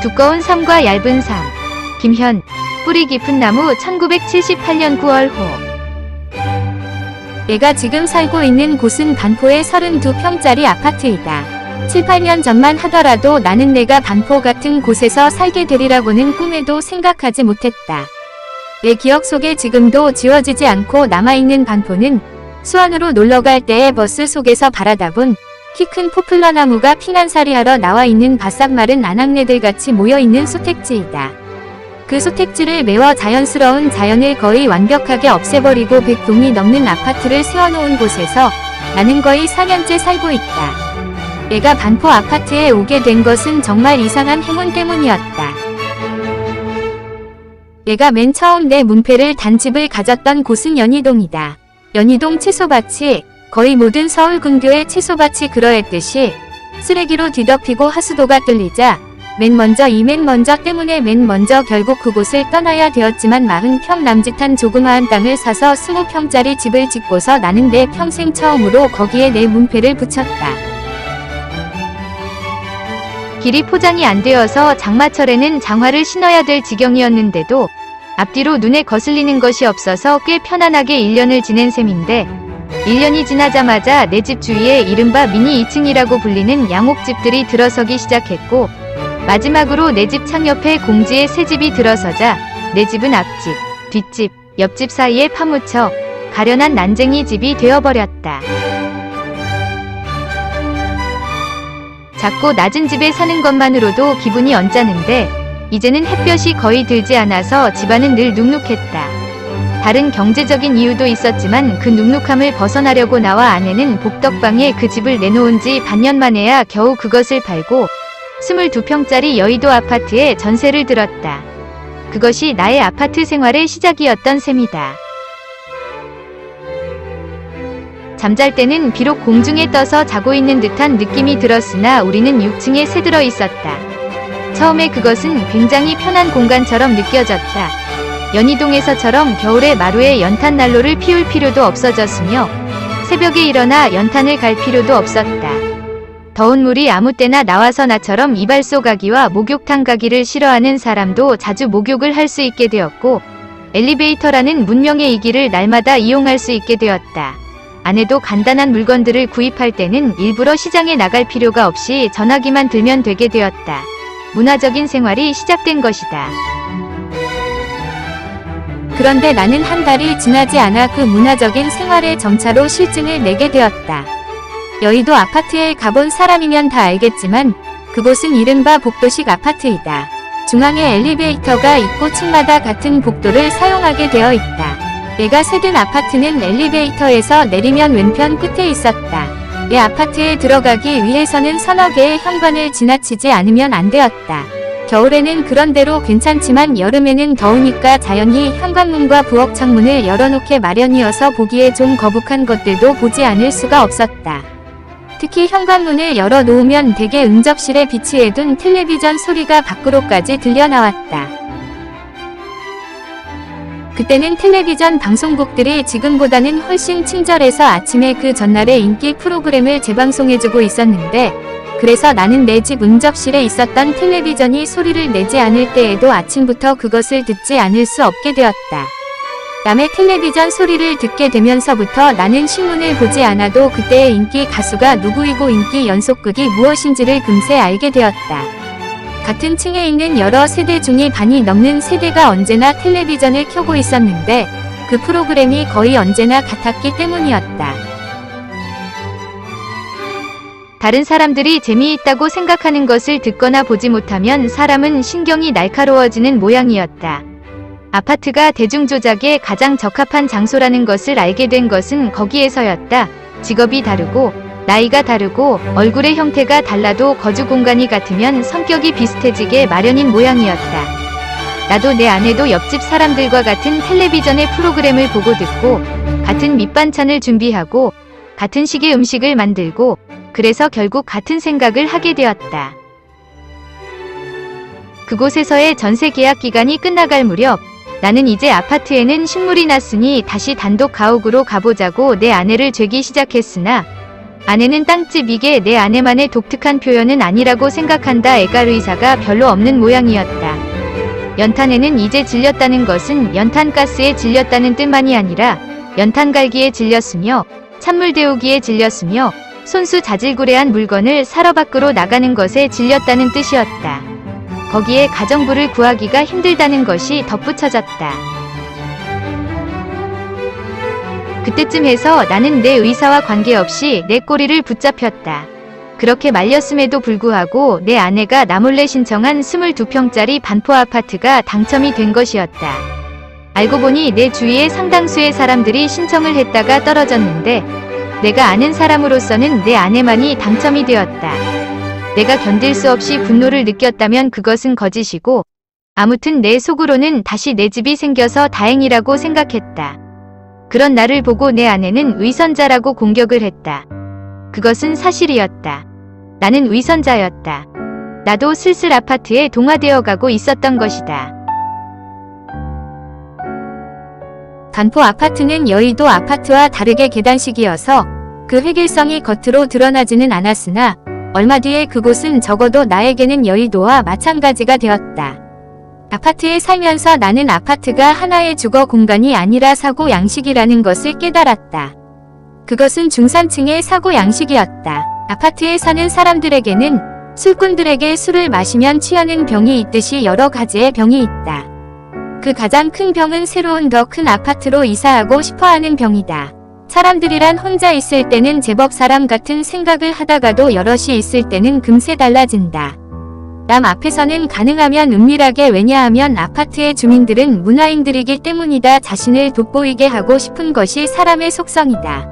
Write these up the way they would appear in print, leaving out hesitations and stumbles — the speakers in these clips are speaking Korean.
두꺼운 삶과 얇은 삶. 김현. 뿌리 깊은 나무 1978년 9월호. 내가 지금 살고 있는 곳은 반포의 32평짜리 아파트이다. 7, 8년 전만 하더라도 나는 내가 반포 같은 곳에서 살게 되리라고는 꿈에도 생각하지 못했다. 내 기억 속에 지금도 지워지지 않고 남아있는 반포는 수원으로 놀러갈 때의 버스 속에서 바라다본 키 큰 포플러 나무가 피난살이하러 나와 있는 바싹 마른 아낙네들같이 모여있는 소택지이다. 그 소택지를 메워 자연스러운 자연을 거의 완벽하게 없애버리고 100동이 넘는 아파트를 세워놓은 곳에서 나는 거의 4년째 살고 있다. 내가 반포 아파트에 오게 된 것은 정말 이상한 행운 때문이었다. 내가 맨 처음 내 문패를 단 집을 가졌던 곳은 연희동이다. 연희동 채소밭이 거의 모든 서울 근교의 채소밭이 그러했듯이 쓰레기로 뒤덮이고 하수도가 뚫리자 맨 먼저 때문에 결국 그곳을 떠나야 되었지만 40평 남짓한 조그마한 땅을 사서 20평짜리 집을 짓고서 나는 내 평생 처음으로 거기에 내 문패를 붙였다. 길이 포장이 안 되어서 장마철에는 장화를 신어야 될 지경이었는데도 앞뒤로 눈에 거슬리는 것이 없어서 꽤 편안하게 1년을 지낸 셈인데 1년이 지나자마자 내 집 주위에 이른바 미니 2층이라고 불리는 양옥집들이 들어서기 시작했고 마지막으로 내 집 창 옆에 공지에 새 집이 들어서자 내 집은 앞집, 뒷집, 옆집 사이에 파묻혀 가련한 난쟁이 집이 되어버렸다. 작고 낮은 집에 사는 것만으로도 기분이 언짢은데 이제는 햇볕이 거의 들지 않아서 집안은 늘 눅눅했다. 다른 경제적인 이유도 있었지만 그 눅눅함을 벗어나려고 나와 아내는 복덕방에 그 집을 내놓은 지 반년 만에야 겨우 그것을 팔고 22평짜리 여의도 아파트에 전세를 들었다. 그것이 나의 아파트 생활의 시작이었던 셈이다. 잠잘 때는 비록 공중에 떠서 자고 있는 듯한 느낌이 들었으나 우리는 6층에 새들어 있었다. 처음에 그것은 굉장히 편한 공간처럼 느껴졌다. 연희동에서처럼 겨울에 마루에 연탄 난로를 피울 필요도 없어졌으며 새벽에 일어나 연탄을 갈 필요도 없었다. 더운 물이 아무 때나 나와서 나처럼 이발소 가기와 목욕탕 가기를 싫어하는 사람도 자주 목욕을 할 수 있게 되었고 엘리베이터라는 문명의 이기를 날마다 이용할 수 있게 되었다. 아내도 간단한 물건들을 구입할 때는 일부러 시장에 나갈 필요가 없이 전화기만 들면 되게 되었다. 문화적인 생활이 시작된 것이다. 그런데 나는 한 달이 지나지 않아 그 문화적인 생활의 점차로 실증을 내게 되었다. 여의도 아파트에 가본 사람이면 다 알겠지만 그곳은 이른바 복도식 아파트이다. 중앙에 엘리베이터가 있고 층마다 같은 복도를 사용하게 되어 있다. 내가 세든 아파트는 엘리베이터에서 내리면 왼편 끝에 있었다. 내 아파트에 들어가기 위해서는 서너 개의 현관을 지나치지 않으면 안 되었다. 겨울에는 그런대로 괜찮지만 여름에는 더우니까 자연히 현관문과 부엌 창문을 열어놓게 마련이어서 보기에 좀 거북한 것들도 보지 않을 수가 없었다. 특히 현관문을 열어놓으면 대개 응접실에 비치해둔 텔레비전 소리가 밖으로까지 들려나왔다. 그때는 텔레비전 방송국들이 지금보다는 훨씬 친절해서 아침에 그 전날의 인기 프로그램을 재방송해주고 있었는데 그래서 나는 내 집 응접실에 있었던 텔레비전이 소리를 내지 않을 때에도 아침부터 그것을 듣지 않을 수 없게 되었다. 남의 텔레비전 소리를 듣게 되면서부터 나는 신문을 보지 않아도 그때의 인기 가수가 누구이고 인기 연속극이 무엇인지를 금세 알게 되었다. 같은 층에 있는 여러 세대 중에 반이 넘는 세대가 언제나 텔레비전을 켜고 있었는데 그 프로그램이 거의 언제나 같았기 때문이었다. 다른 사람들이 재미있다고 생각하는 것을 듣거나 보지 못하면 사람은 신경이 날카로워지는 모양이었다. 아파트가 대중조작에 가장 적합한 장소라는 것을 알게 된 것은 거기에서였다. 직업이 다르고 나이가 다르고 얼굴의 형태가 달라도 거주 공간이 같으면 성격이 비슷해지게 마련인 모양이었다. 나도 내 아내도 옆집 사람들과 같은 텔레비전의 프로그램을 보고 듣고 같은 밑반찬을 준비하고 같은 식의 음식을 만들고 그래서 결국 같은 생각을 하게 되었다. 그곳에서의 전세 계약 기간이 끝나갈 무렵 나는 이제 아파트에는 신물이 났으니 다시 단독 가옥으로 가보자고 내 아내를 죄기 시작했으나 아내는 땅집 이게 내 아내만의 독특한 표현은 아니라고 생각한다. 애갈 의사가 별로 없는 모양이었다. 연탄에는 이제 질렸다는 것은 연탄가스에 질렸다는 뜻만이 아니라 연탄갈기에 질렸으며 찬물 데우기에 질렸으며 손수 자질구레한 물건을 사러 밖으로 나가는 것에 질렸다는 뜻이었다. 거기에 가정부를 구하기가 힘들다는 것이 덧붙여졌다. 그때쯤 해서 나는 내 의사와 관계없이 내 꼬리를 붙잡혔다. 그렇게 말렸음에도 불구하고 내 아내가 나몰래 신청한 22평짜리 반포 아파트가 당첨이 된 것이었다. 알고 보니 내 주위의 상당수의 사람들이 신청을 했다가 떨어졌는데 내가 아는 사람으로서는 내 아내만이 당첨이 되었다. 내가 견딜 수 없이 분노를 느꼈다면 그것은 거짓이고 아무튼 내 속으로는 다시 내 집이 생겨서 다행이라고 생각했다. 그런 나를 보고 내 아내는 위선자라고 공격을 했다. 그것은 사실이었다. 나는 위선자였다. 나도 슬슬 아파트에 동화되어 가고 있었던 것이다. 반포 아파트는 여의도 아파트와 다르게 계단식이어서 그 획일성이 겉으로 드러나지는 않았으나 얼마 뒤에 그곳은 적어도 나에게는 여의도와 마찬가지가 되었다. 아파트에 살면서 나는 아파트가 하나의 주거 공간이 아니라 사고 양식이라는 것을 깨달았다. 그것은 중산층의 사고 양식이었다. 아파트에 사는 사람들에게는 술꾼들에게 술을 마시면 취하는 병이 있듯이 여러 가지의 병이 있다. 그 가장 큰 병은 새로운 더 큰 아파트로 이사하고 싶어하는 병이다. 사람들이란 혼자 있을 때는 제법 사람 같은 생각을 하다가도 여럿이 있을 때는 금세 달라진다. 남 앞에서는 가능하면 은밀하게, 왜냐하면 아파트의 주민들은 문화인들이기 때문이다. 자신을 돋보이게 하고 싶은 것이 사람의 속성이다.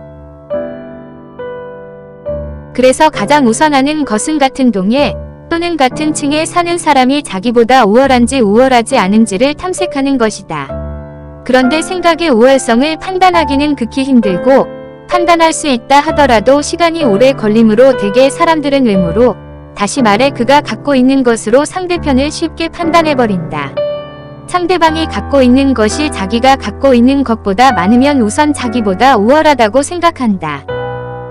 그래서 가장 우선하는 것은 같은 동에 또는 같은 층에 사는 사람이 자기보다 우월한지 우월하지 않은지를 탐색하는 것이다. 그런데 생각의 우월성을 판단하기는 극히 힘들고 판단할 수 있다 하더라도 시간이 오래 걸리므로 대개 사람들은 외모로, 다시 말해 그가 갖고 있는 것으로 상대편을 쉽게 판단해버린다. 상대방이 갖고 있는 것이 자기가 갖고 있는 것보다 많으면 우선 자기보다 우월하다고 생각한다.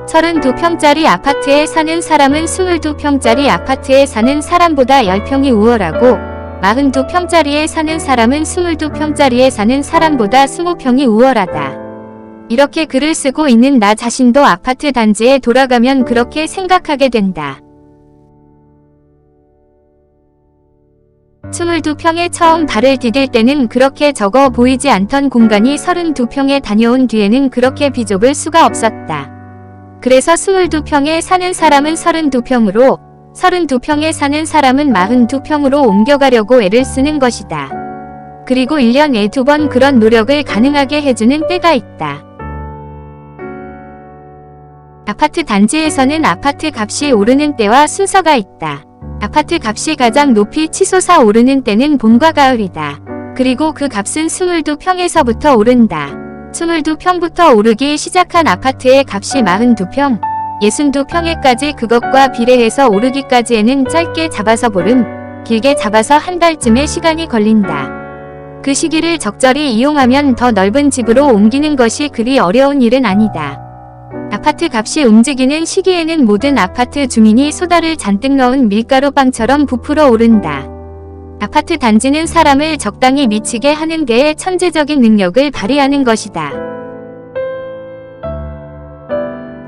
32평짜리 아파트에 사는 사람은 22평짜리 아파트에 사는 사람보다 10평이 우월하고 42평짜리에 사는 사람은 22평짜리에 사는 사람보다 20평이 우월하다. 이렇게 글을 쓰고 있는 나 자신도 아파트 단지에 돌아가면 그렇게 생각하게 된다. 22평에 처음 발을 디딜 때는 그렇게 적어 보이지 않던 공간이 32평에 다녀온 뒤에는 그렇게 비좁을 수가 없었다. 그래서 22평에 사는 사람은 32평으로, 32평에 사는 사람은 42평으로 옮겨가려고 애를 쓰는 것이다. 그리고 1년에 2번 그런 노력을 가능하게 해주는 때가 있다. 아파트 단지에서는 아파트 값이 오르는 때와 순서가 있다. 아파트 값이 가장 높이 치솟아 오르는 때는 봄과 가을이다. 그리고 그 값은 22평에서부터 오른다. 22평부터 오르기 시작한 아파트의 값이 42평, 62평에까지 그것과 비례해서 오르기까지에는 짧게 잡아서 보름, 길게 잡아서 한 달쯤의 시간이 걸린다. 그 시기를 적절히 이용하면 더 넓은 집으로 옮기는 것이 그리 어려운 일은 아니다. 아파트 값이 움직이는 시기에는 모든 아파트 주민이 소다를 잔뜩 넣은 밀가루빵처럼 부풀어 오른다. 아파트 단지는 사람을 적당히 미치게 하는 데에 천재적인 능력을 발휘하는 것이다.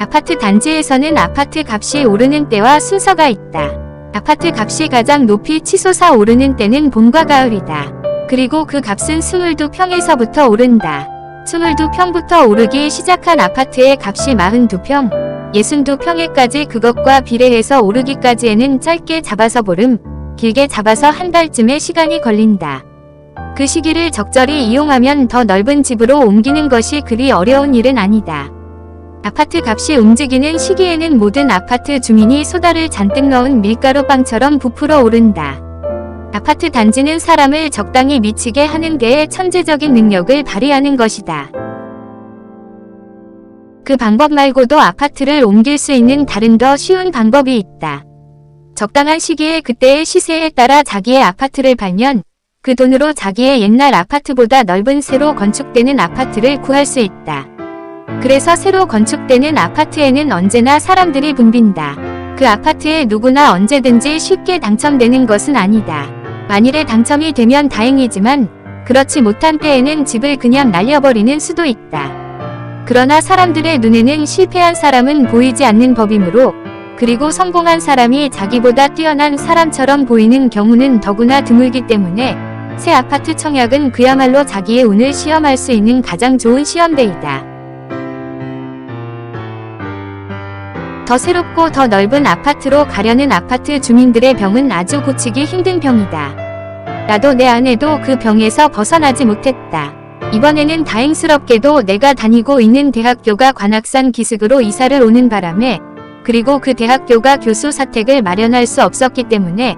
아파트 단지에서는 아파트 값이 오르는 때와 순서가 있다. 아파트 값이 가장 높이 치솟아 오르는 때는 봄과 가을이다. 그리고 그 값은 22평에서부터 오른다. 22평부터 오르기 시작한 아파트의 값이 42평, 62평에까지 그것과 비례해서 오르기까지에는 짧게 잡아서 보름, 길게 잡아서 한 달쯤의 시간이 걸린다. 그 시기를 적절히 이용하면 더 넓은 집으로 옮기는 것이 그리 어려운 일은 아니다. 아파트 값이 움직이는 시기에는 모든 아파트 주민이 소다를 잔뜩 넣은 밀가루빵처럼 부풀어 오른다. 아파트 단지는 사람을 적당히 미치게 하는 데에 천재적인 능력을 발휘하는 것이다. 그 방법 말고도 아파트를 옮길 수 있는 다른 더 쉬운 방법이 있다. 적당한 시기에 그때의 시세에 따라 자기의 아파트를 팔면 그 돈으로 자기의 옛날 아파트보다 넓은 새로 건축되는 아파트를 구할 수 있다. 그래서 새로 건축되는 아파트에는 언제나 사람들이 붐빈다. 그 아파트에 누구나 언제든지 쉽게 당첨되는 것은 아니다. 만일에 당첨이 되면 다행이지만 그렇지 못한 때에는 집을 그냥 날려버리는 수도 있다. 그러나 사람들의 눈에는 실패한 사람은 보이지 않는 법이므로, 그리고 성공한 사람이 자기보다 뛰어난 사람처럼 보이는 경우는 더구나 드물기 때문에 새 아파트 청약은 그야말로 자기의 운을 시험할 수 있는 가장 좋은 시험대이다. 더 새롭고 더 넓은 아파트로 가려는 아파트 주민들의 병은 아주 고치기 힘든 병이다. 나도 내 아내도 그 병에서 벗어나지 못했다. 이번에는 다행스럽게도 내가 다니고 있는 대학교가 관악산 기슭으로 이사를 오는 바람에, 그리고 그 대학교가 교수 사택을 마련할 수 없었기 때문에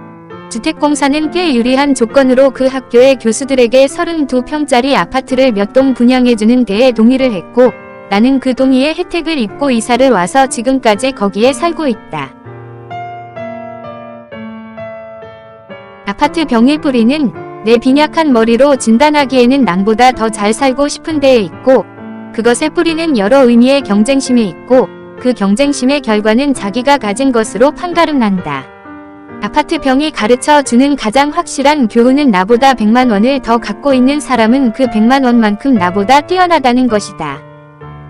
주택공사는 꽤 유리한 조건으로 그 학교의 교수들에게 32평짜리 아파트를 몇 동 분양해주는 데에 동의를 했고, 나는 그 동의의 혜택을 입고 이사를 와서 지금까지 거기에 살고 있다. 아파트 병의 뿌리는 내 빈약한 머리로 진단하기에는 남보다 더 잘 살고 싶은 데에 있고, 그것의 뿌리는 여러 의미의 경쟁심에 있고, 그 경쟁심의 결과는 자기가 가진 것으로 판가름 난다. 아파트 병이 가르쳐 주는 가장 확실한 교훈은 나보다 100만 원을 더 갖고 있는 사람은 그 100만 원만큼 나보다 뛰어나다는 것이다.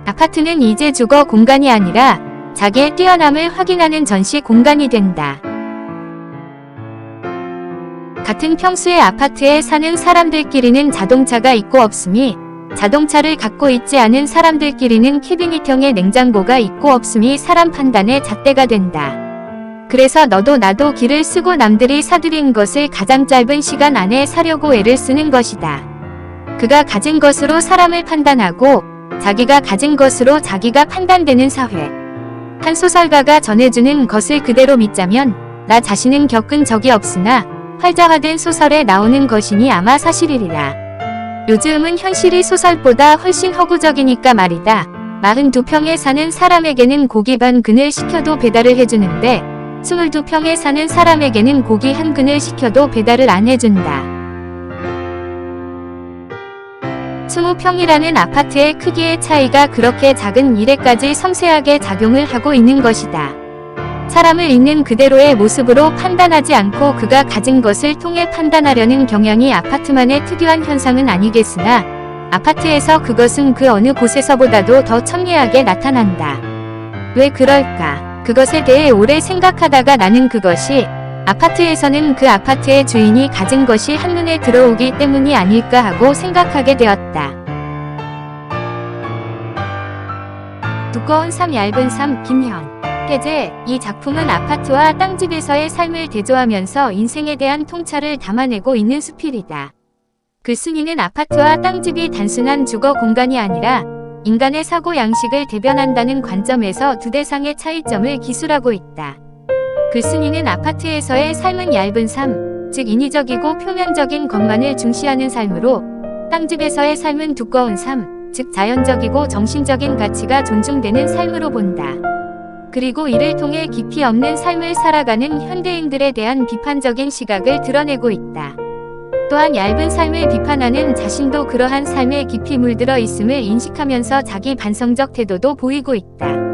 아파트는 이제 주거 공간이 아니라 자기의 뛰어남을 확인하는 전시 공간이 된다. 같은 평수의 아파트에 사는 사람들끼리는 자동차가 있고 없음이, 자동차를 갖고 있지 않은 사람들끼리는 캐비닛형의 냉장고가 있고 없음이 사람 판단의 잣대가 된다. 그래서 너도 나도 길을 쓰고 남들이 사들인 것을 가장 짧은 시간 안에 사려고 애를 쓰는 것이다. 그가 가진 것으로 사람을 판단하고 자기가 가진 것으로 자기가 판단되는 사회. 한 소설가가 전해주는 것을 그대로 믿자면 나 자신은 겪은 적이 없으나 활자화된 소설에 나오는 것이니 아마 사실이리라. 요즘은 현실이 소설보다 훨씬 허구적이니까 말이다. 42평에 사는 사람에게는 고기 반 근을 시켜도 배달을 해주는데 22평에 사는 사람에게는 고기 한 근을 시켜도 배달을 안 해준다. 20평이라는 아파트의 크기의 차이가 그렇게 작은 일에까지 섬세하게 작용을 하고 있는 것이다. 사람을 있는 그대로의 모습으로 판단하지 않고 그가 가진 것을 통해 판단하려는 경향이 아파트만의 특유한 현상은 아니겠으나 아파트에서 그것은 그 어느 곳에서보다도 더 천리하게 나타난다. 왜 그럴까? 그것에 대해 오래 생각하다가 나는 그것이 아파트에서는 그 아파트의 주인이 가진 것이 한눈에 들어오기 때문이 아닐까 하고 생각하게 되었다. 두꺼운 삶 얇은 삶 김현 해제. 이 작품은 아파트와 땅집에서의 삶을 대조하면서 인생에 대한 통찰을 담아내고 있는 수필이다. 글쓴이는 아파트와 땅집이 단순한 주거 공간이 아니라 인간의 사고 양식을 대변한다는 관점에서 두 대상의 차이점을 기술하고 있다. 글쓴이는 아파트에서의 삶은 얇은 삶, 즉 인위적이고 표면적인 것만을 중시하는 삶으로, 땅집에서의 삶은 두꺼운 삶, 즉 자연적이고 정신적인 가치가 존중되는 삶으로 본다. 그리고 이를 통해 깊이 없는 삶을 살아가는 현대인들에 대한 비판적인 시각을 드러내고 있다. 또한 얇은 삶을 비판하는 자신도 그러한 삶에 깊이 물들어 있음을 인식하면서 자기 반성적 태도도 보이고 있다.